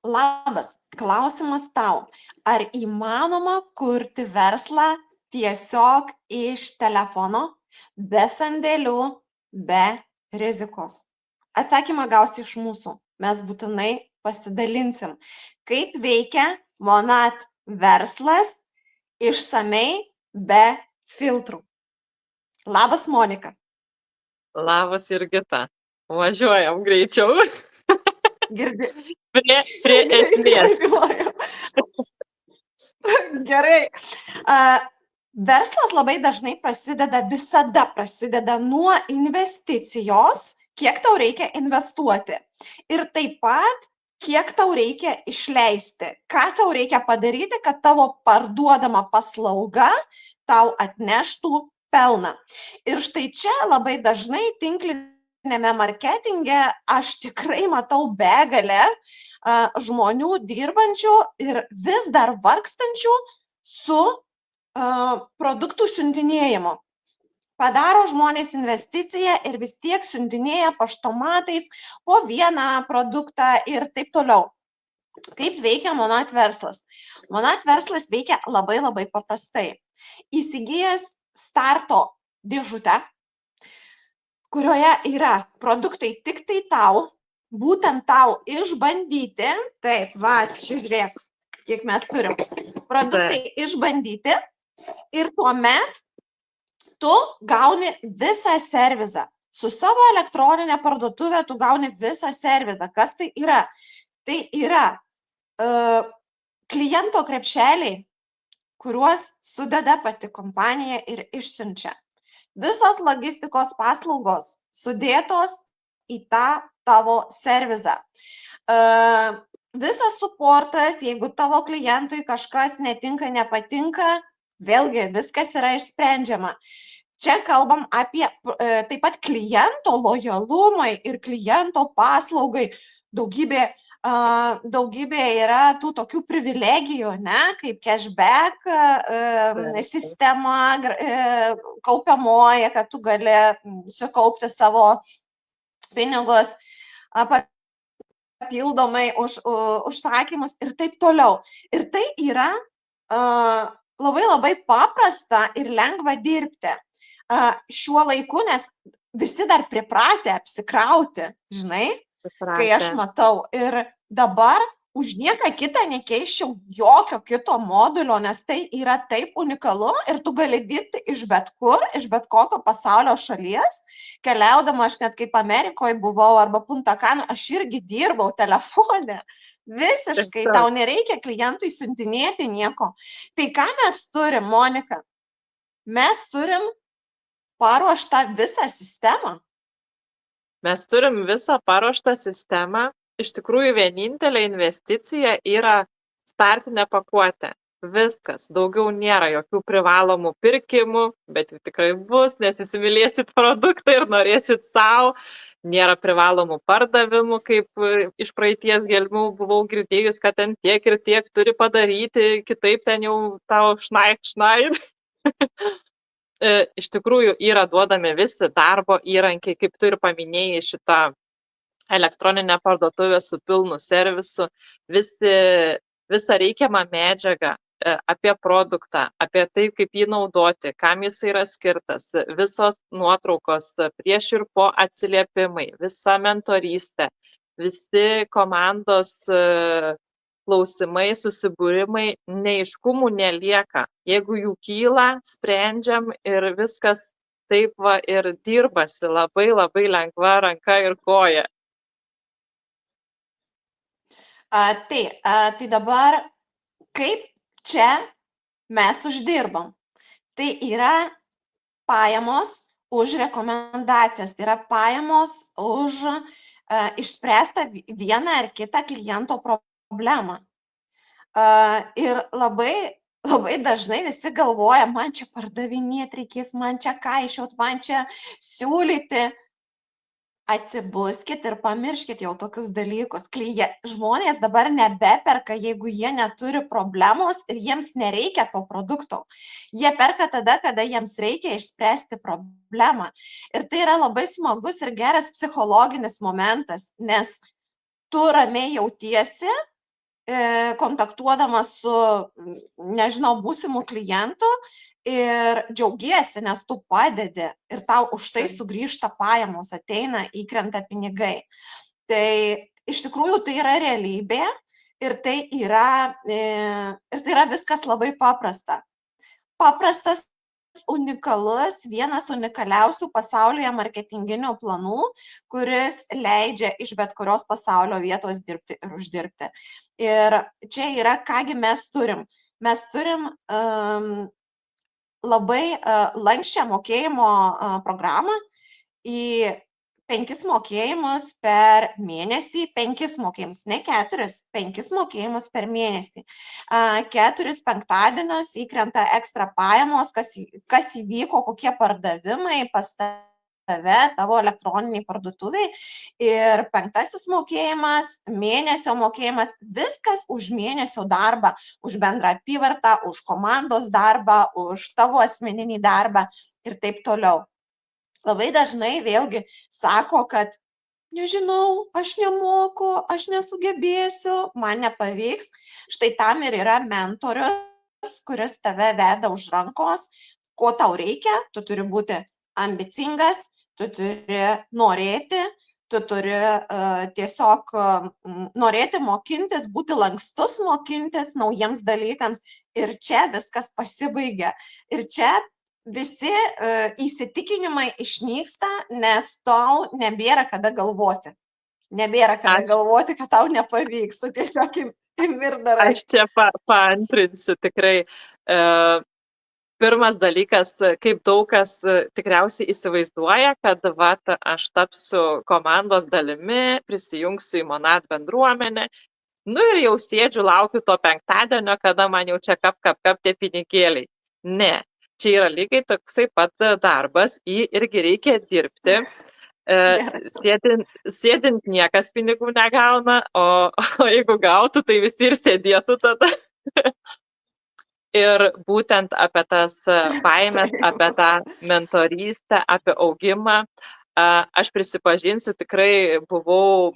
Labas, klausimas tau. Ar įmanoma kurti verslą tiesiog iš telefono, be sandėlių, be rizikos? Atsakymą gausi iš mūsų. Mes būtinai pasidalinsim, kaip veikia Monat verslas išsamei be filtrų. Labas, Monika. Labas, Jurgita. Važiuojam greičiau. Girdi. Prie esmės. Važiuojam. Gerai. Verslas labai dažnai visada prasideda nuo investicijos, kiek tau reikia investuoti. Ir taip pat, kiek tau reikia išleisti, ką tau reikia padaryti, kad tavo parduodama paslauga tau atneštų pelną. Ir štai čia labai dažnai tinklinėme marketinge aš tikrai matau begalę žmonių dirbančių ir vis dar vargstančių su produktų siuntinėjimu. Padaro žmonės investiciją ir vis tiek siuntinėja paštomatais po vieną produktą ir taip toliau. Kaip veikia Monat verslas? Monat verslas veikia labai paprastai. Įsigijęs starto dėžutę, kurioje yra produktai tik tai tau, būtent tau išbandyti. Taip, va, žiūrėk, kiek mes turim. Produktai išbandyti ir tuomet tu gauni visą servizą. Su savo elektroninė parduotuvė tu gauni visą servizą. Kas tai yra? Tai yra kliento krepšeliai, kuriuos sudeda pati kompanija ir išsiunčia. Visos logistikos paslaugos sudėtos į tą tavo servizą. Visas suportas, jeigu tavo klientui kažkas netinka, nepatinka, vėlgi viskas yra išsprendžiama. Čia kalbam apie taip pat kliento lojalumai ir kliento paslaugai. Daugybė yra tų tokių privilegijų, ne, kaip cashback sistema kaupiamoji, kad tu gali sukaupti savo pinigus papildomai už užsakymus ir taip toliau. Ir tai yra labai paprasta ir lengva dirbti šiuo laiku, nes visi dar pripratę apsikrauti, žinai, kai aš matau. Ir dabar už nieką kitą nekeiščiau jokio kito modulio, nes tai yra taip unikalu ir tu gali dirbti iš bet kur, iš bet kokio pasaulio šalies. Keliaudama, aš net kaip Amerikoje buvau arba Punta Cana, aš irgi dirbau telefone. Visiškai, tau nereikia klientui siuntinėti nieko. Tai ką mes turim, Monika? Mes turim paruoštą visą sistemą. Mes turim visą paruoštą sistemą. Iš tikrųjų, vienintelė investicija yra startinė pakuotė. Viskas. Daugiau nėra jokių privalomų pirkimų, bet jų tikrai bus, nes įsimylėsit produktą ir norėsit savo. Nėra privalomų pardavimų, kaip iš praeities gelmių buvau girdėjus, kad ten tiek ir tiek turi padaryti, kitaip ten jau tau šnaid. Iš tikrųjų yra duodami visi darbo įrankiai, kaip tu ir paminėjai, šitą elektroninę parduotuvę su pilnu servisu, visą reikiamą medžiagą apie produktą, apie tai, kaip jį naudoti, kam jis yra skirtas, visos nuotraukos prieš ir po atsiliepimai, visa mentorystė, visi komandos klausimai, susibūrimai, neiškumų nelieka. Jeigu jų kyla, sprendžiam ir viskas taip va ir dirbasi labai lengva ranka ir koja. Tai dabar kaip čia mes uždirbam? Tai yra pajamos už rekomendacijas, tai yra pajamos už išspręstą vieną ar kitą kliento problemą. Ir labai dažnai visi galvoja, man čia pardavinėti reikės, man čia kaišiot, man čia siūlyti. Atsibuskit ir pamirškit jau tokius dalykus. Žmonės dabar nebeperka, jeigu jie neturi problemos ir jiems nereikia to produkto. Jie perka tada, kada jiems reikia išspręsti problemą. Ir tai yra labai smagus ir geras psichologinis momentas, nes tu ramiai jautiesi, kontaktuodama su, nežinau, būsimu klientu ir džiaugiesi, nes tu padedi ir tau už tai sugrįžta pajamos, ateina, įkrenta pinigai. Tai iš tikrųjų tai yra realybė ir tai yra viskas labai paprasta. Paprastas, unikalus, vienas unikaliausių pasaulyje marketinginių planų, kuris leidžia iš bet kurios pasaulio vietos dirbti ir uždirbti. Ir čia yra, kągi mes turim. Mes turim labai lanksčią mokėjimo programą į 5 mokėjimus per mėnesį, 5 mokėjimus, ne 4, 5 mokėjimus per mėnesį. 4 penktadienius įkrenta ekstra pajamos, kas įvyko, kokie pardavimai pas tave, tavo elektroniniai parduotuviai. Ir 5 mokėjimas, mėnesio mokėjimas, viskas už mėnesio darbą, už bendrą apyvartą, už komandos darbą, už tavo asmeninį darbą ir taip toliau. Labai dažnai vėlgi sako, kad nežinau, aš nemoku, aš nesugebėsiu, man nepavyks. Štai tam ir yra mentorius, kuris tave veda už rankos. Ko tau reikia? Tu turi būti ambicingas, tu turi norėti, tu turi tiesiog norėti mokintis, būti lankstus mokintis naujiems dalykams. Ir čia viskas pasibaigia. Ir čia visi įsitikinimai išnyksta, nes tau nebėra kada galvoti. Nebėra kada galvoti, kad tau nepavyks, tu tiesiog ir darai. Aš čia paantrinsiu tikrai. Pirmas dalykas, kaip daug kas tikriausiai įsivaizduoja, kad aš tapsiu komandos dalimi, prisijungsiu į Monat bendruomenę. Ir jau sėdžiu, laukiu to penktadienio, kada man jau čia kap tie pinigėliai. Ne. Čia yra lygiai toksai pat darbas, jį irgi reikia dirbti. Sėdint niekas pinigų negauna, o jeigu gautų, tai visi ir sėdėtų tada. Ir būtent apie tas baimės, apie tą mentorystę, apie augimą, aš prisipažinsiu, tikrai buvau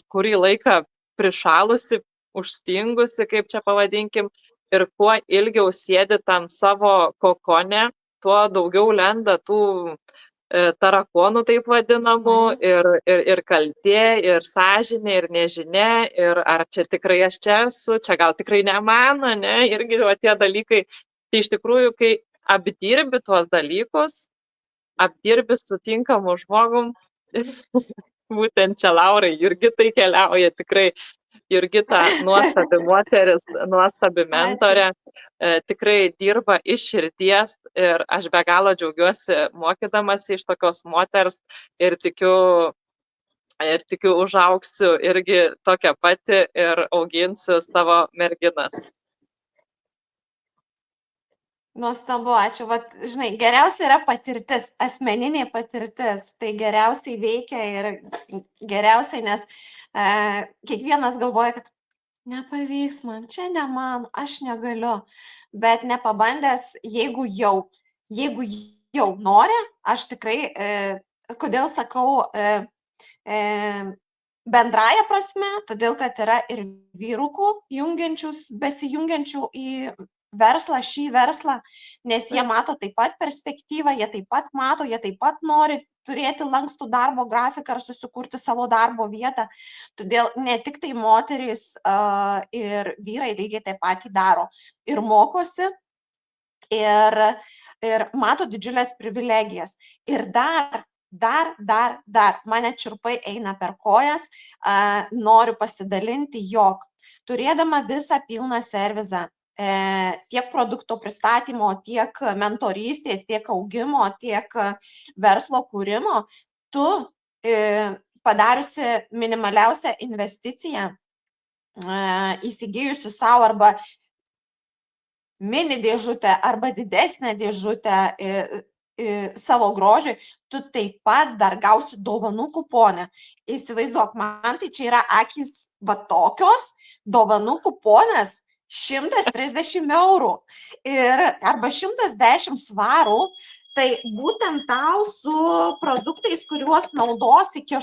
kurį laiką prišalusi, užstingusi, kaip čia pavadinkim. Ir kuo ilgiau sėdi tam savo kokone, tuo daugiau lenda tų tarakonų, taip vadinamų, ir kaltė, ir sąžinė, ir nežinia, ir ar čia tikrai aš čia esu, čia gal tikrai ne man, ne, irgi tie dalykai. Tai iš tikrųjų, kai apdirbi tuos dalykus, apdirbi su tinkamu žmogum, būtent čia Laurai, Jurgitai keliauja tikrai. Jurgita, nuostabi moteris, nuostabi mentorė, tikrai dirba iš širdies ir aš be galo džiaugiuosi mokydamasi iš tokios moters ir tikiu užaugsiu irgi tokia pati ir auginsiu savo merginas. Nuostabu, ačiū. Vat, žinai, geriausia yra patirtis, asmeninė patirtis. Tai geriausiai veikia ir geriausiai, nes kiekvienas galvoja, kad nepavyks man, čia ne man, aš negaliu. Bet nepabandęs, jeigu jau nori, aš tikrai, kodėl sakau bendraja prasme, todėl kad yra ir vyrukų besijungiančių į verslą, šį verslą, nes jie mato taip pat perspektyvą, jie taip pat mato, jie taip pat nori turėti lankstų darbo grafiką ar susikurti savo darbo vietą. Todėl ne tik tai moterys ir vyrai lygiai taip pat daro ir mokosi ir mato didžiulės privilegijas. Ir dar, mane čiurpai eina per kojas, noriu pasidalinti, jog turėdama visą pilną servizą, tiek produkto pristatymo, tiek mentorystės, tiek augimo, tiek verslo kūrimo, tu padariusi minimaliausią investiciją, įsigijusi savo arba mini dėžutę arba didesnę dėžutę savo grožiui, tu taip pat dar gausi dovanų kuponę. Įsivaizduok, man tai čia yra akys va tokios, dovanų kuponas 130 eurų arba 110 svarų, Tai būtent tau su produktais, kuriuos naudos iki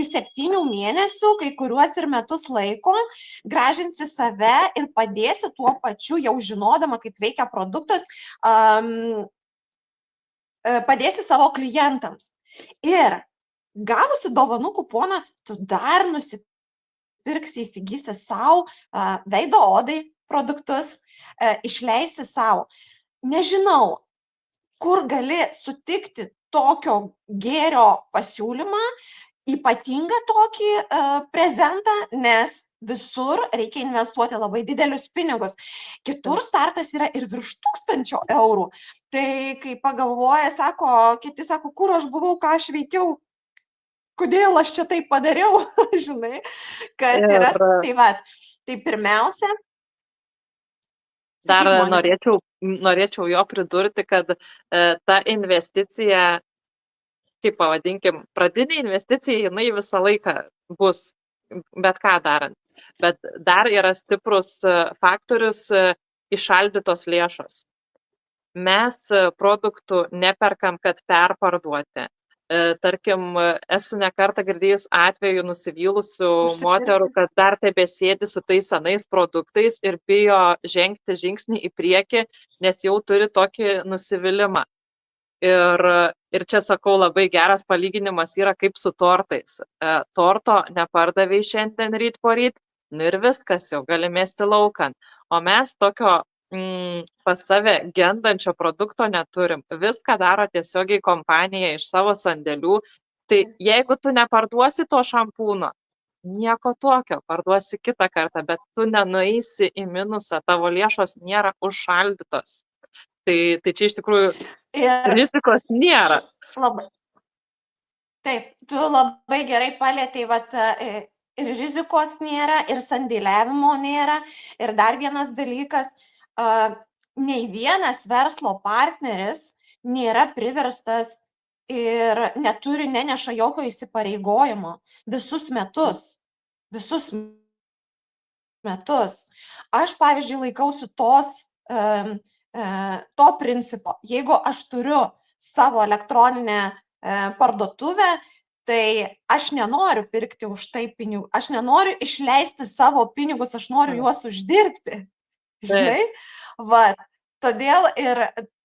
7 mėnesių, kai kuriuos ir metus laiko, gražinsi save ir padėsi tuo pačiu, jau žinodama, kaip veikia produktas, padėsi savo klientams. Ir gavusi dovanų kuponą, tu dar nusipirksi, įsigysi savo veido odai produktus, išleisi savo. Nežinau, kur gali sutikti tokio gėrio pasiūlymą, ypatingą tokį prezentą, nes visur reikia investuoti labai didelius pinigus. Kitur startas yra ir virš 1000 eurų. Tai kai pagalvoja, kiti sako, kur aš buvau, ką aš veikiau, kodėl aš čia taip padariau, žinai, kad yra, tai pirmiausia. Dar norėčiau jo pridurti, kad ta investicija, kaip pavadinkim, pradinė investicija, jinai visą laiką bus, bet ką darant. Bet dar yra stiprus faktorius įšaldytos lėšos. Mes produktų neperkam, kad perparduoti. Tarkim, esu ne kartą girdėjus atveju nusivylusių moterų, kad dar tebesėdi su tais senais produktais ir bijo žengti žingsnį į priekį, nes jau turi tokį nusivylimą. Ir čia sakau, labai geras palyginimas yra kaip su tortais. Torto nepardavai šiandien ryt poryt, nu ir viskas, jau gali mesti laukan. O mes tokio pas save gendančio produkto neturim. Viską daro tiesiogiai kompanija iš savo sandėlių. Tai jeigu tu neparduosi to šampūno, nieko tokio, parduosi kitą kartą, bet tu nenueisi į minusą, tavo lėšos nėra užšaldytos. Tai čia iš tikrųjų rizikos nėra. Taip, tu labai gerai palėtei, ir rizikos nėra, ir sandėliavimo nėra. Ir dar vienas dalykas, nei vienas verslo partneris nėra priverstas ir neneša jokio įsipareigojimo visus metus. Aš, pavyzdžiui, laikausi to principo. Jeigu aš turiu savo elektroninę parduotuvę, tai aš nenoriu pirkti už tai pinigų, aš nenoriu išleisti savo pinigus, aš noriu juos uždirbti. Žinai? Todėl ir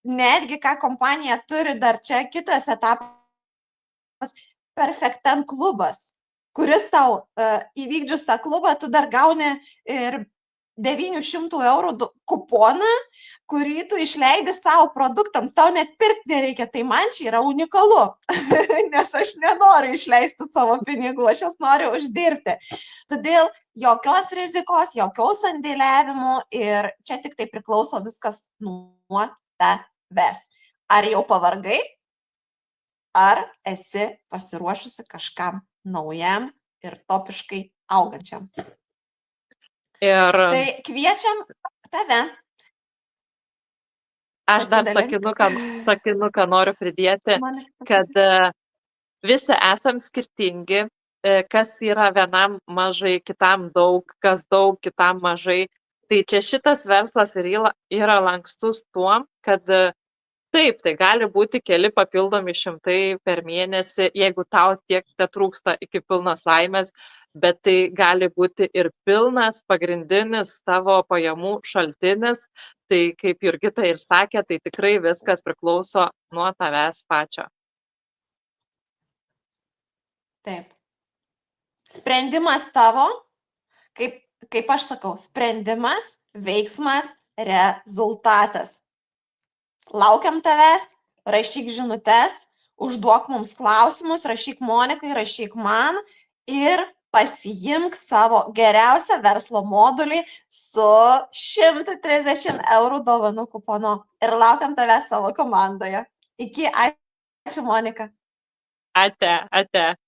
netgi ką kompanija turi, dar čia kitas etapas, Perfect Ten klubas, kuris tau įvykdžius tą klubą, tu dar gauni ir 900 eurų kuponą, kurį tu išleidi savo produktams, tau net pirkti nereikia, tai man čia yra unikalu, nes aš nenoriu išleisti savo pinigų, aš jas noriu uždirbti. Todėl jokios rizikos, jokios sandėliavimo ir čia tik tai priklauso viskas nuo tavęs. Ar jau pavargai, ar esi pasiruošusi kažkam naujam ir topiškai augančiam. Tai kviečiam tave. Aš dar sakinuką noriu pridėti, kad visi esam skirtingi, kas yra vienam mažai, kitam daug, kas daug, kitam mažai. Tai čia šitas verslas yra lankstus tuom, kad taip, tai gali būti keli papildomi šimtai per mėnesį, jeigu tau tiek tetrūksta iki pilnos laimės, bet tai gali būti ir pilnas pagrindinis tavo pajamų šaltinis. Tai kaip Jurgita ir sakė, tai tikrai viskas priklauso nuo tavęs pačio. Taip. Sprendimas tavo, kaip aš sakau, sprendimas, veiksmas, rezultatas. Laukiam tavęs, rašyk žinutes, užduok mums klausimus, rašyk Monikai, rašyk man ir pasiimk savo geriausią verslo modulį su 130 eurų dovanų kuponu. Ir laukiam tavęs savo komandoje. Iki, ačiū Monika. Ate.